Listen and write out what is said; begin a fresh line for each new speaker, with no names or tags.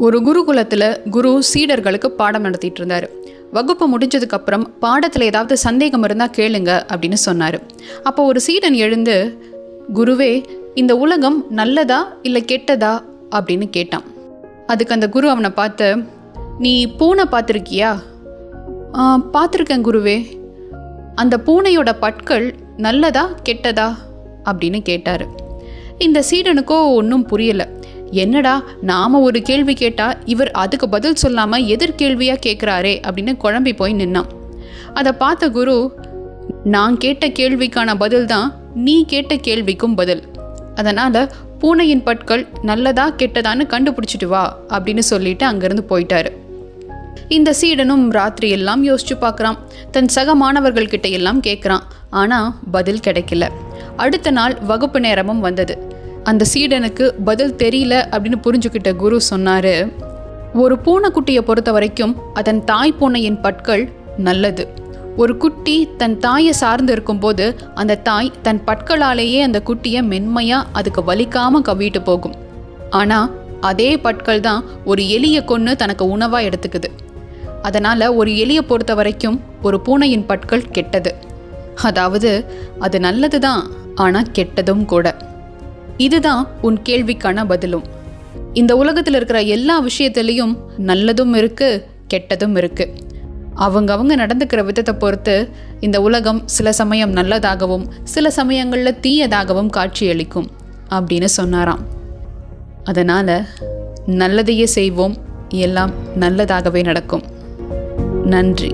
ஒரு குருகுலத்தில் குரு சீடர்களுக்கு பாடம் நடத்திட்டு இருந்தார். வகுப்பு முடிஞ்சதுக்கப்புறம் பாடத்தில் ஏதாவது சந்தேகம் இருந்தால் கேளுங்க அப்படின்னு சொன்னார். அப்போ ஒரு சீடன் எழுந்து, குருவே, இந்த உலகம் நல்லதா இல்லை கெட்டதா அப்படின்னு கேட்டான். அதுக்கு அந்த குரு அவனை பார்த்து, நீ பூனை பார்த்துருக்கியா? பார்த்துருக்கேன் குருவே. அந்த பூனையோட பற்கள் நல்லதா கெட்டதா அப்படின்னு கேட்டார். இந்த சீடனுக்கோ ஒன்றும் புரியலை. என்னடா, நாம் ஒரு கேள்வி கேட்டால் இவர் அதுக்கு பதில் சொல்லாமல் எதிர்கேள்வியாக கேட்குறாரே அப்படின்னு குழம்பி போய் நின்னான். அதை பார்த்த குரு, நான் கேட்ட கேள்விக்கான பதில் தான் நீ கேட்ட கேள்விக்கும் பதில். அதனால் பூனையின் பற்கள் நல்லதா கெட்டதான்னு கண்டுபிடிச்சிட்டு வா அப்படின்னு சொல்லிட்டு அங்கேருந்து போயிட்டாரு. இந்த சீடனும் ராத்திரி எல்லாம் யோசிச்சு பார்க்குறான். தன் சக மாணவர்கள்கிட்ட எல்லாம் கேட்குறான். ஆனால் பதில் கிடைக்கல. அடுத்த நாள் வகுப்பு நேரமும் வந்தது. அந்த சீடனுக்கு பதில் தெரியல அப்படின்னு புரிஞ்சுக்கிட்ட குரு சொன்னார், ஒரு பூனைக்குட்டியை பொறுத்த வரைக்கும் அதன் தாய் பூனையின் பற்கள் நல்லது. ஒரு குட்டி தன் தாயை சார்ந்து இருக்கும்போது அந்த தாய் தன் பற்களாலேயே அந்த குட்டியை மென்மையாக அதுக்கு வலிக்காமல் கவ்விட்டு போகும். ஆனால் அதே பற்கள் தான் ஒரு எலியை கொன்று தனக்கு உணவாக எடுத்துக்குது. அதனால் ஒரு எலியை பொறுத்த வரைக்கும் ஒரு பூனையின் பற்கள் கெட்டது. அதாவது அது நல்லது தான், ஆனால் கெட்டதும் கூட. இதுதான் உன் கேள்விக்கான பதிலும். இந்த உலகத்தில் இருக்கிற எல்லா விஷயத்துலேயும் நல்லதும் இருக்குது, கெட்டதும் இருக்குது. அவங்க நடந்துக்கிற விதத்தை பொறுத்து இந்த உலகம் சில சமயம் நல்லதாகவும் சில சமயங்களில் தீயதாகவும் காட்சியளிக்கும் அப்படின்னு சொன்னாராம். அதனால் நல்லதையே செய்வோம், எல்லாம் நல்லதாகவே நடக்கும். நன்றி.